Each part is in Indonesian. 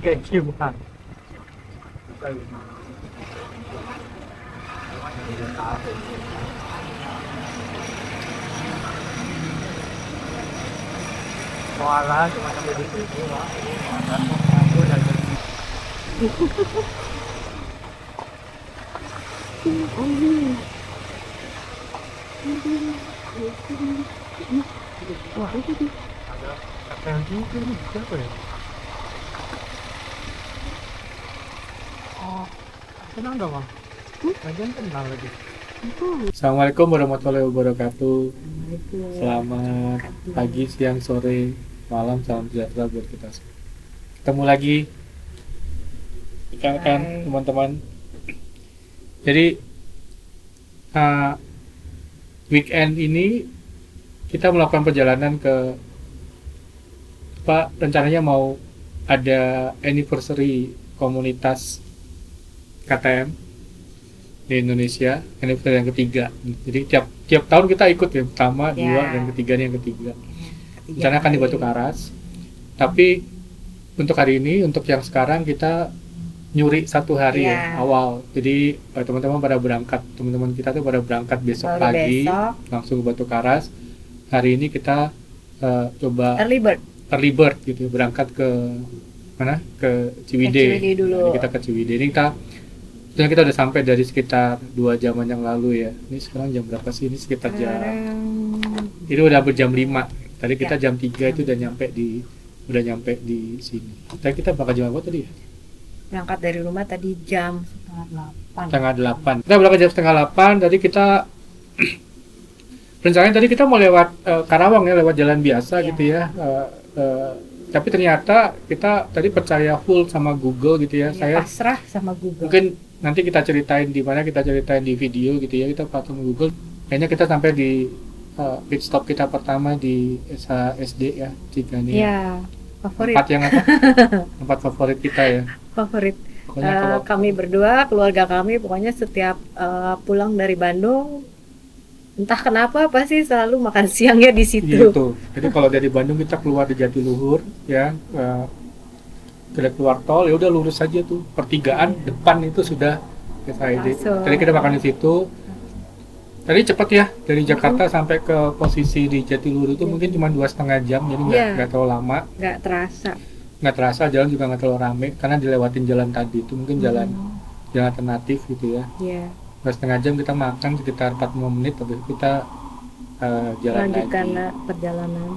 kayak gimana? Soalnya cuma sampai di situ, Pak. Aku udah wah itu ada kapel juga nih, siapa ya? Oh, kenal nggak Bang? Lagian kenal lagi. Assalamualaikum warahmatullahi wabarakatuh. Selamat pagi, siang, sore, malam, salam sejahtera buat kita semua. Ketemu lagi, kan teman-teman. Jadi weekend ini kita melakukan perjalanan ke rencananya mau ada anniversary komunitas KTM di Indonesia, anniversary yang ketiga. Jadi tiap tahun kita ikut ya, pertama, dua, dan ketiga nih yang ketiga. Rencana akan di Batu Karas. Tapi untuk hari ini, untuk yang sekarang kita nyuri satu hari ya, awal. Jadi teman-teman pada berangkat, teman-teman kita tuh pada berangkat besok pagi langsung ke Batu Karas. Hari ini kita coba early bird gitu, berangkat ke mana? Ke Ciwidey. Dulu. Jadi kita ke Ciwidey. Ini kita udah sampai dari sekitar 2 jaman yang lalu ya. Ini sekarang jam berapa sih? Ini sekitar itu udah jam 5. Tadi kita jam 3 itu udah nyampe di sini. Tadi kita bakal jam apa tadi ya? Berangkat dari rumah tadi jam setengah 8. Kita berangkat jam setengah 8. Tadi kita rencananya tadi kita mau lewat Karawang ya, lewat jalan biasa gitu ya. Tapi ternyata kita tadi percaya full sama Google gitu ya. Saya pasrah sama Google. Mungkin nanti kita ceritain di mana, kita ceritain di video gitu ya. Kita pasrah sama Google. Kayaknya kita sampai di pit stop kita pertama di SHSD ya, Cikani. Iya, favorit. Tempat yang apa? Tempat favorit kita ya. Favorit. Kami berdua, keluarga kami, pokoknya setiap pulang dari Bandung, entah kenapa pasti selalu makan siangnya di situ. Gitu. Jadi kalau dari Bandung kita keluar di Jatiluhur ya, kita keluar tol ya udah lurus saja tuh, pertigaan depan itu sudah SHSD. Tadi kita makan di situ. Tadi cepat ya, dari Jakarta sampai ke posisi di Jatiluhur itu mungkin cuma 2,5 jam, jadi nggak terlalu lama. Nggak terasa, jalan juga nggak terlalu rame karena dilewatin jalan tadi itu mungkin jalan alternatif gitu ya. 2,5 jam kita makan sekitar 45 menit, tapi kita jalan lanjutkan lagi. Perjalanan.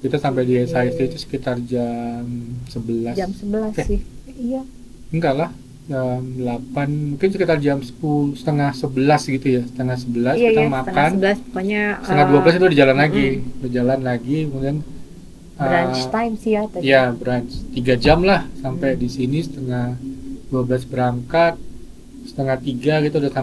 Kita sampai di SHSD itu sekitar jam 11. Jam 11 sih. Iya. Enggak lah. Jam 8, mungkin sekitar jam 10, setengah 11 gitu ya, setengah 11 kita makan, setengah 11 pokoknya setengah 12 itu udah jalan lagi, kemudian brunch time sih ya tadi. Ya brunch, 3 jam lah sampai di sini, setengah 12 berangkat, setengah 3 gitu udah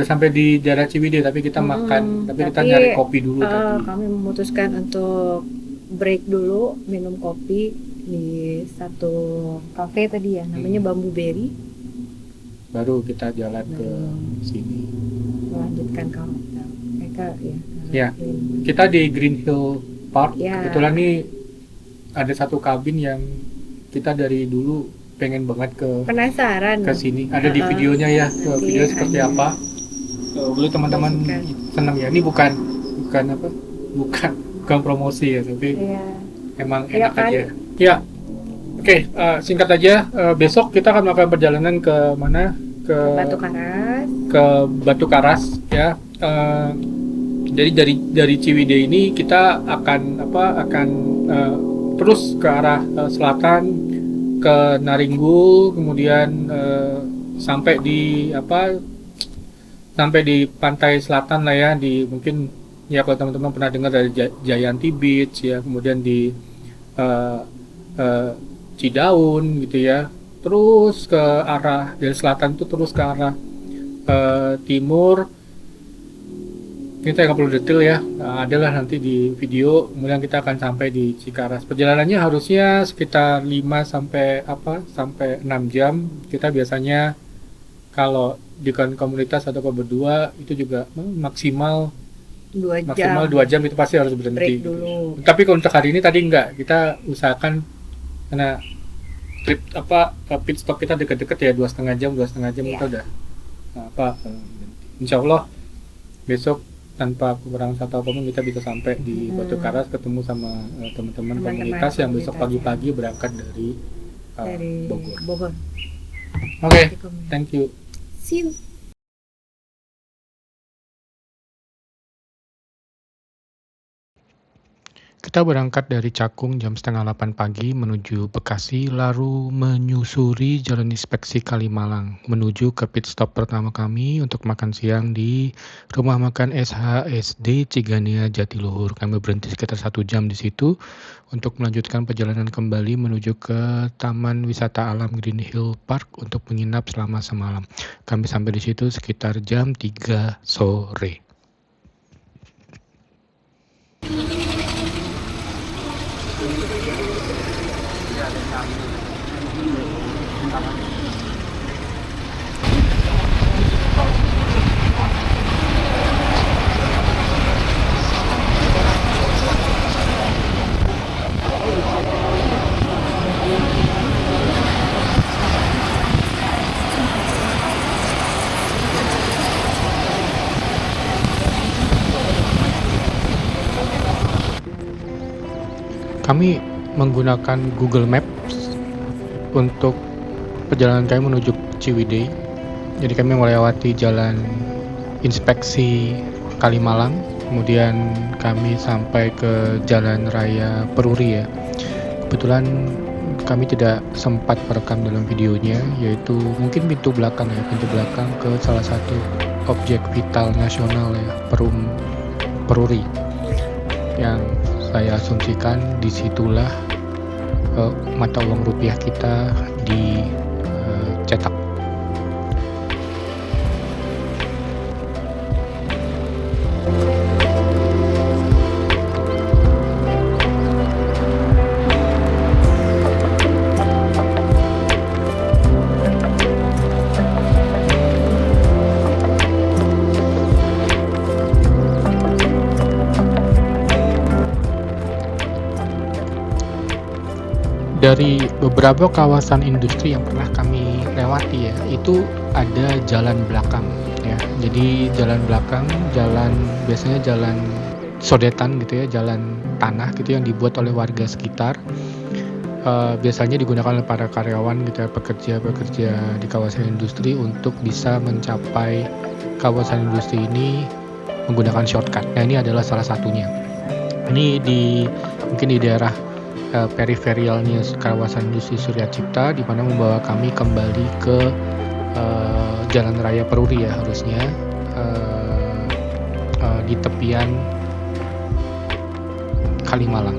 sampai di daerah Ciwidey, tapi kita makan, tapi kita nyari kopi dulu tadi. Kami memutuskan untuk break dulu, minum kopi di satu kafe tadi ya, namanya Bambu Berry. Baru kita jalan ke sini. Melanjutkan ke hotel. Mereka ya. Kita di Green Hill Park. Kebetulan nih ada satu kabin yang kita dari dulu pengen banget penasaran ke sini. Ada di videonya ya, video seperti apa. Dulu teman-teman senang ya. Ini bukan promosi ya, tapi emang enak aja. Ya. Oke, singkat aja, besok kita akan melakukan perjalanan ke mana? Ke Batu Karas ya. Jadi dari Ciwidey ini kita akan terus ke arah selatan ke Naringgul, kemudian sampai di pantai selatan lah ya, di mungkin ya kalau teman-teman pernah dengar dari Jayanti Beach ya, kemudian di Cidaun gitu ya, terus ke arah dari selatan itu terus ke arah timur. Kita nggak perlu detail ya, adalah nanti di video. Kemudian kita akan sampai di Cikaras. Perjalanannya harusnya sekitar 5 sampai 6 jam. Kita biasanya kalau di komunitas atau berdua itu juga maksimal 2 jam itu pasti harus berhenti. Break dulu. Tapi kalau untuk hari ini tadi enggak, kita usahakan karena trip pit stop kita deket-deket ya, 2,5 jam Iya. kita udah insya Allah besok tanpa kekurangan satu apapun kita bisa sampai di Batu Karas, ketemu sama teman-teman komunitas yang besok pagi-pagi berangkat dari Bogor. Oke, thank you. See you. Kita berangkat dari Cakung jam 7:30 pagi menuju Bekasi, lalu menyusuri Jalan Inspeksi Kalimalang menuju ke pit stop pertama kami untuk makan siang di Rumah Makan SHSD Cigania Jatiluhur. Kami berhenti sekitar 1 jam di situ untuk melanjutkan perjalanan kembali menuju ke Taman Wisata Alam Green Hill Park untuk menginap selama semalam. Kami sampai di situ sekitar jam 3 sore. Kami menggunakan Google Maps untuk perjalanan kami menuju Ciwidey. Jadi kami melewati jalan Inspeksi Kalimalang, kemudian kami sampai ke Jalan Raya Peruri ya. Kebetulan kami tidak sempat merekam dalam videonya, yaitu mungkin pintu belakang ke salah satu objek vital nasional ya, Peruri, yang saya asumsikan disitulah mata uang rupiah kita dicetak. Dari beberapa kawasan industri yang pernah kami lewati ya, itu ada jalan belakang ya. Jadi jalan belakang, biasanya jalan sodetan gitu ya, jalan tanah gitu yang dibuat oleh warga sekitar. Biasanya digunakan oleh para karyawan gitu ya, pekerja di kawasan industri untuk bisa mencapai kawasan industri ini menggunakan shortcut. Nah, ini adalah salah satunya. Ini mungkin di daerah periferialnya kawasan industri Surya Cipta, di mana membawa kami kembali ke Jalan Raya Peruri ya, harusnya di tepian Kalimalang.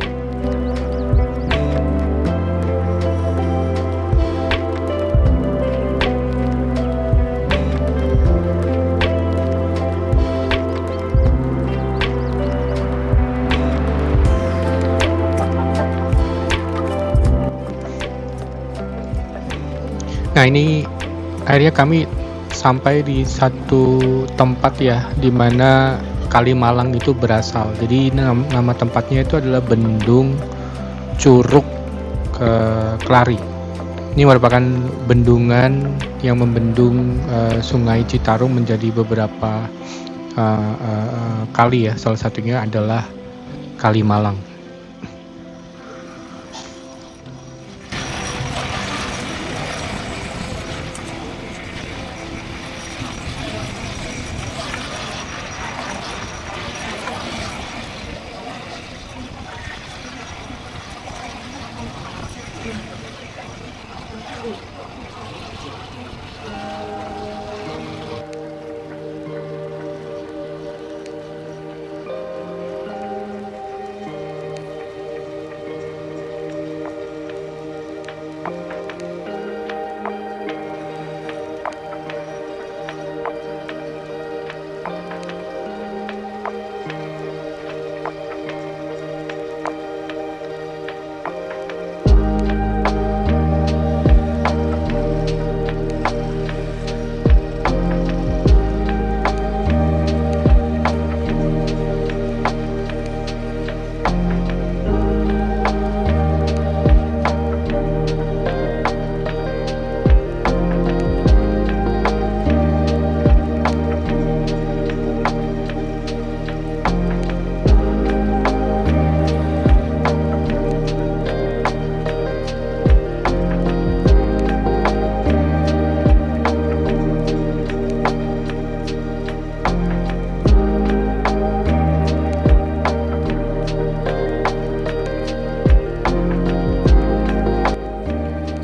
Nah, ini akhirnya kami sampai di satu tempat ya, di mana Kalimalang itu berasal. Jadi nama tempatnya itu adalah Bendung Curug Kelari. Ini merupakan bendungan yang membendung Sungai Citarum menjadi beberapa kali ya. Salah satunya adalah Kalimalang.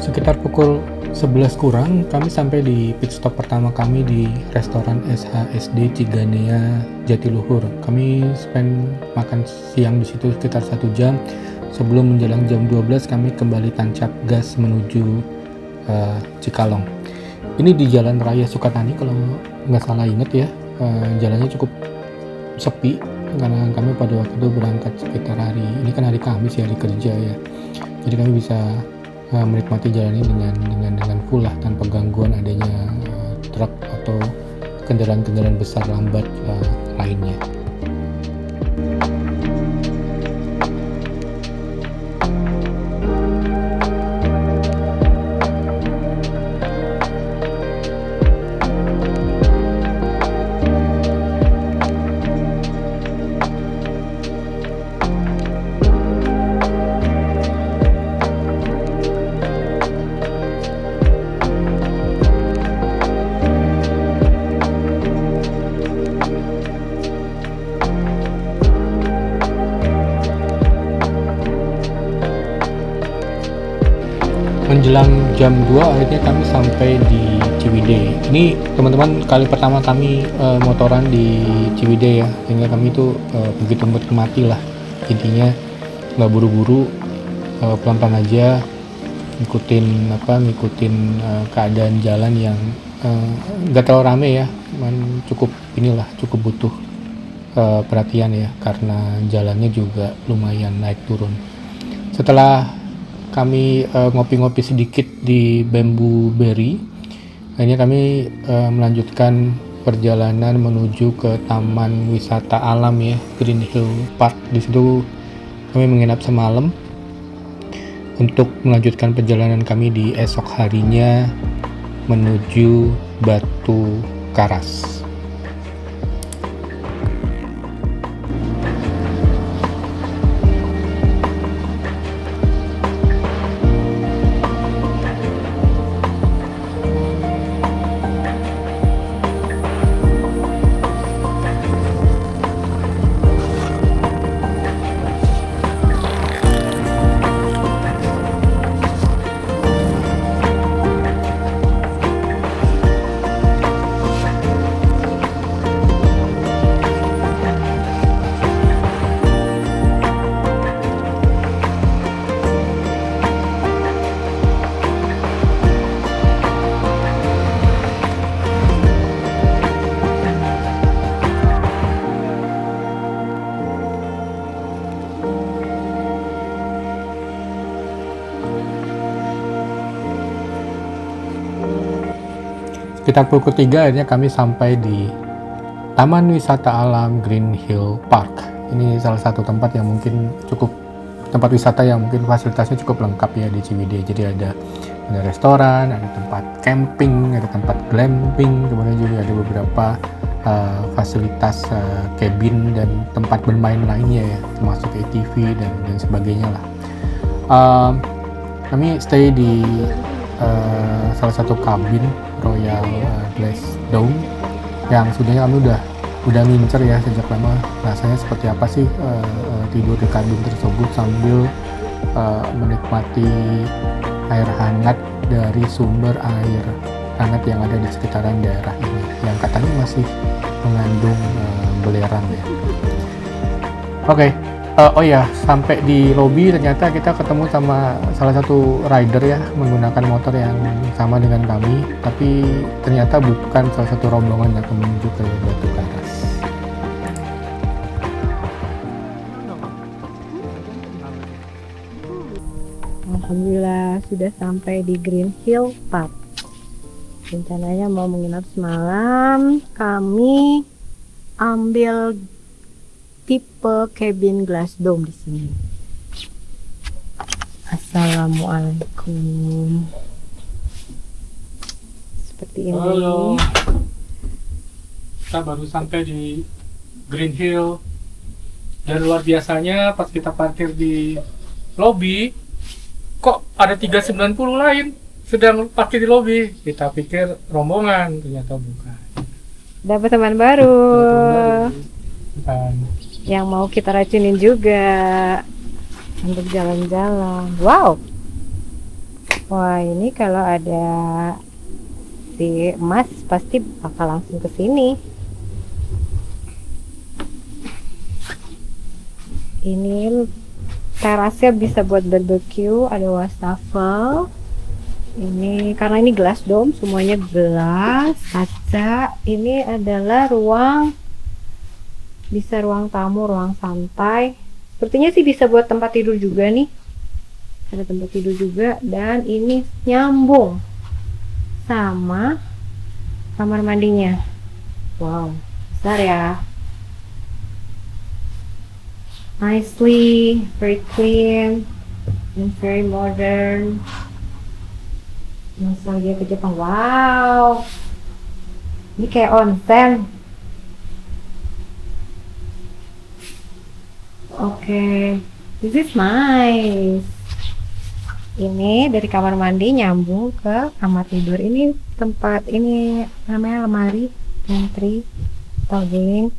Sekitar pukul 11 kurang kami sampai di pit stop pertama kami di restoran SHSD Ciganea Jatiluhur. Kami spend makan siang di situ sekitar 1 jam. Sebelum menjelang jam 12 kami kembali tancap gas menuju Cikalong. Ini di Jalan Raya Sukatani kalau nggak salah inget ya. Jalannya cukup sepi karena kami pada waktu itu berangkat sekitar ini kan hari Kamis ya, hari kerja ya. Jadi kami bisa menikmati jalan ini dengan full lah, tanpa gangguan adanya truk atau kendaraan-kendaraan besar lambat lainnya. Menjelang jam 2 akhirnya kami sampai di Ciwidey. Ini teman-teman kali pertama kami motoran di Ciwidey ya, sehingga kami itu begitu menikmati lah. Intinya nggak buru-buru, pelan-pelan aja, ngikutin keadaan jalan yang nggak terlalu rame ya, cuman cukup butuh perhatian ya, karena jalannya juga lumayan naik turun. Setelah kami ngopi-ngopi sedikit di Bamboo Berry, akhirnya kami melanjutkan perjalanan menuju ke Taman Wisata Alam ya, Green Hill Park. Di situ kami menginap semalam untuk melanjutkan perjalanan kami di esok harinya menuju Batu Karas. Sekitar pukul 3 akhirnya kami sampai di Taman Wisata Alam Green Hill Park. Ini salah satu tempat wisata yang mungkin fasilitasnya cukup lengkap ya di Ciwidey. Jadi ada restoran, ada tempat camping, ada tempat glamping, kemudian juga ada beberapa fasilitas cabin dan tempat bermain lainnya ya, termasuk ATV dan sebagainya lah. Kami stay di salah satu kabin Royal Glass Dome yang sebenarnya kami udah ngincer ya sejak lama, rasanya seperti apa sih tidur di kabin tersebut sambil menikmati air hangat dari sumber air hangat yang ada di sekitaran daerah ini yang katanya masih mengandung belerang ya. Oke. Oh ya, sampai di lobi ternyata kita ketemu sama salah satu rider ya, menggunakan motor yang sama dengan kami, tapi ternyata bukan salah satu rombongan yang menuju ke Batu Karas. Alhamdulillah sudah sampai di Green Hill Park. Rencananya mau menginap semalam, kami ambil tipe cabin glass dome di sini. Assalamualaikum. Seperti ini. Halo. Kita baru sampai di Green Hill. Dan luar biasanya pas kita parkir di lobi, kok ada 390 lain sedang parkir di lobi. Kita pikir rombongan, ternyata bukan. Dapat teman baru. Bukan. Yang mau kita racunin juga untuk jalan-jalan. Wow. Wah, ini kalau ada si Mas pasti bakal langsung ke sini. Ini terasnya bisa buat barbecue, ada wastafel. Ini karena ini glass dome, semuanya gelas, kaca. Ini adalah bisa ruang tamu, ruang santai. Sepertinya sih bisa buat tempat tidur juga nih. Ada tempat tidur juga, dan ini nyambung sama kamar mandinya. Wow, besar ya. Nicely, very clean, and very modern. Nostalgia ke Jepang. Wow, ini kayak onsen. Oke, this is nice. Ini dari kamar mandi nyambung ke kamar tidur. Ini tempat, ini namanya lemari, pantry, toggling.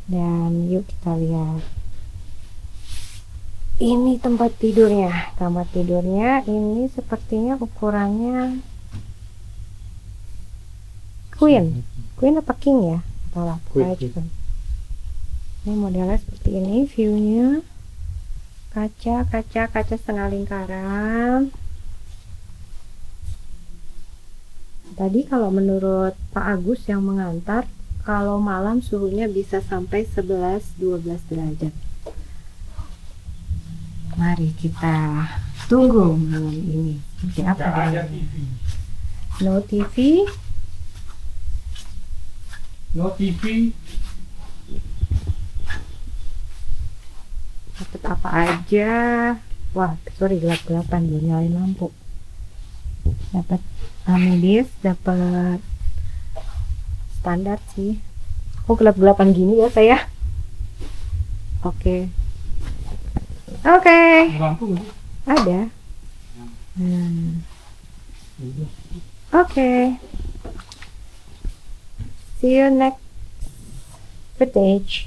Dan yuk kita lihat. Ini tempat tidurnya. Kamar tidurnya ini sepertinya ukurannya queen. Queen apa king ya? Atau Queen. Ini modelnya seperti ini, view-nya. Kaca setengah lingkaran. Tadi kalau menurut Pak Agus yang mengantar, kalau malam suhunya bisa sampai 11-12 derajat. Mari kita tunggu malam ini seperti apa. No TV. No TV. Dapat apa aja. Wah, sorry, gelap-gelapan, belum nyalain lampu. Dapat amidis, dapat standar sih. Oh, gelap-gelapan gini ya saya. Oke. Lampu nggak sih? Ada. Oke. See you next footage.